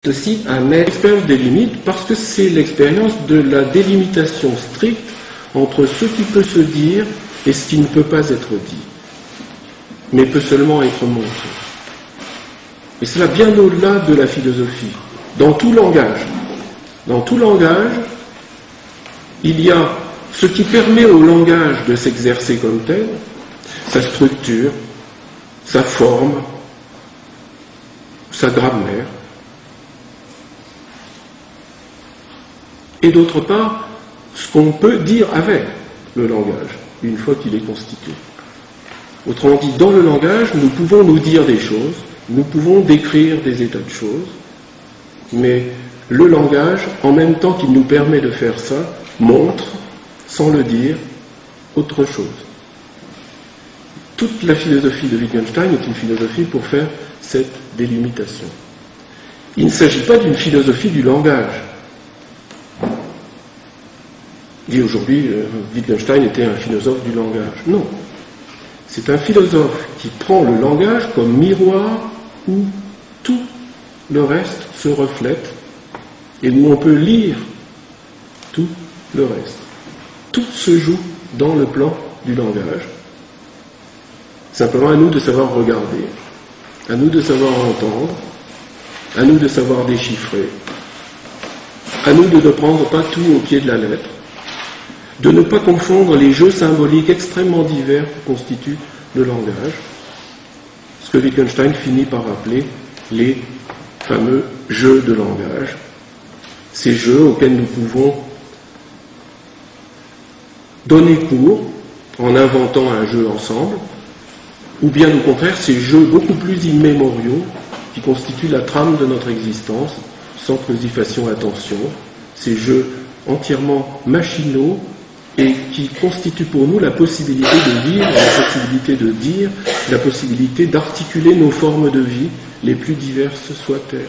aussi l'expérience des limites parce que c'est l'expérience de la délimitation stricte entre ce qui peut se dire et ce qui ne peut pas être dit, mais peut seulement être montré. Et cela bien au-delà de la philosophie. Dans tout langage, il y a ce qui permet au langage de s'exercer comme tel, sa structure, sa forme, sa grammaire, et d'autre part, ce qu'on peut dire avec le langage, une fois qu'il est constitué. Autrement dit, dans le langage, nous pouvons nous dire des choses, nous pouvons décrire des états de choses, mais le langage, en même temps qu'il nous permet de faire ça, montre, sans le dire, autre chose. Toute la philosophie de Wittgenstein est une philosophie pour faire cette délimitation. Il ne s'agit pas d'une philosophie du langage. Dit aujourd'hui, Wittgenstein était un philosophe du langage. Non. C'est un philosophe qui prend le langage comme miroir où tout le reste se reflète et où on peut lire tout le reste. Tout se joue dans le plan du langage. Simplement à nous de savoir regarder, à nous de savoir entendre, à nous de savoir déchiffrer, à nous de ne prendre pas tout au pied de la lettre, de ne pas confondre les jeux symboliques extrêmement divers qui constituent le langage, ce que Wittgenstein finit par appeler les fameux jeux de langage, ces jeux auxquels nous pouvons donner cours en inventant un jeu ensemble, ou bien au contraire ces jeux beaucoup plus immémoriaux qui constituent la trame de notre existence, sans que nous y fassions attention, ces jeux entièrement machinaux et qui constituent pour nous la possibilité de vivre, la possibilité de dire, la possibilité d'articuler nos formes de vie, les plus diverses soient-elles.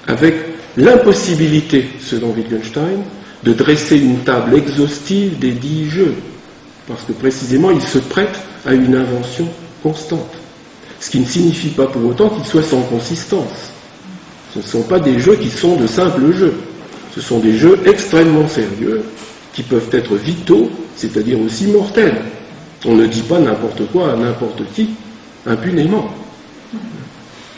Avec l'impossibilité, selon Wittgenstein, de dresser une table exhaustive des 10 jeux, parce que précisément ils se prêtent à une invention constante. Ce qui ne signifie pas pour autant qu'ils soient sans consistance. Ce ne sont pas des jeux qui sont de simples jeux. Ce sont des jeux extrêmement sérieux, qui peuvent être vitaux, c'est-à-dire aussi mortels. On ne dit pas n'importe quoi à n'importe qui, impunément.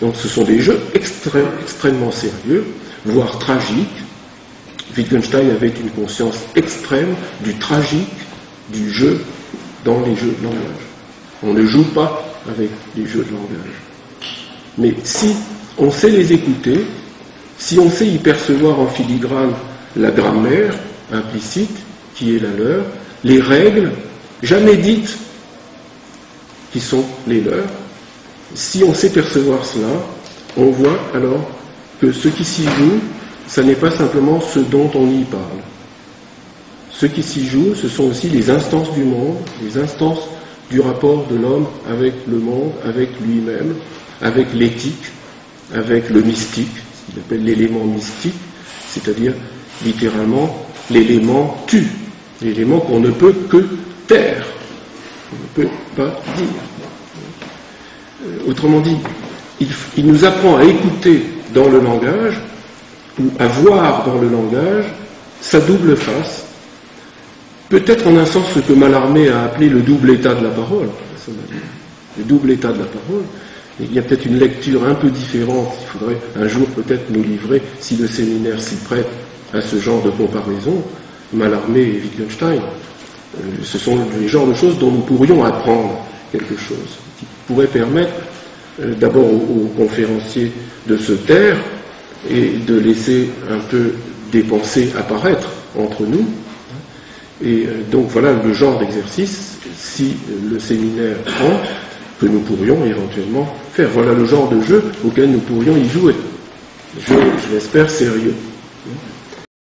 Donc ce sont des jeux extrêmement sérieux, voire tragiques. Wittgenstein avait une conscience extrême du tragique, du jeu dans les jeux de langage. On ne joue pas avec les jeux de langage. Mais si on sait les écouter, si on sait y percevoir en filigrane la grammaire implicite qui est la leur, les règles jamais dites qui sont les leurs, si on sait percevoir cela, on voit alors que ce qui s'y joue, ça n'est pas simplement ce dont on y parle. Ce qui s'y joue, ce sont aussi les instances du monde, les instances du rapport de l'homme avec le monde, avec lui-même, avec l'éthique, avec le mystique, ce qu'il appelle l'élément mystique, c'est-à-dire littéralement l'élément tu, l'élément qu'on ne peut que taire, qu'on ne peut pas dire. Autrement dit, il nous apprend à écouter dans le langage, ou à voir dans le langage, sa double face, peut-être en un sens ce que Mallarmé a appelé le double état de la parole, le double état de la parole. Il y a peut-être une lecture un peu différente, il faudrait un jour peut-être nous livrer, si le séminaire s'y prête à ce genre de comparaison, Mallarmé et Wittgenstein. Ce sont les genres de choses dont nous pourrions apprendre quelque chose, qui pourrait permettre d'abord aux conférenciers de se taire et de laisser un peu des pensées apparaître entre nous. Et donc voilà le genre d'exercice, si le séminaire prend, que nous pourrions éventuellement faire. Voilà le genre de jeu auquel nous pourrions y jouer. Jeu, je l'espère, sérieux.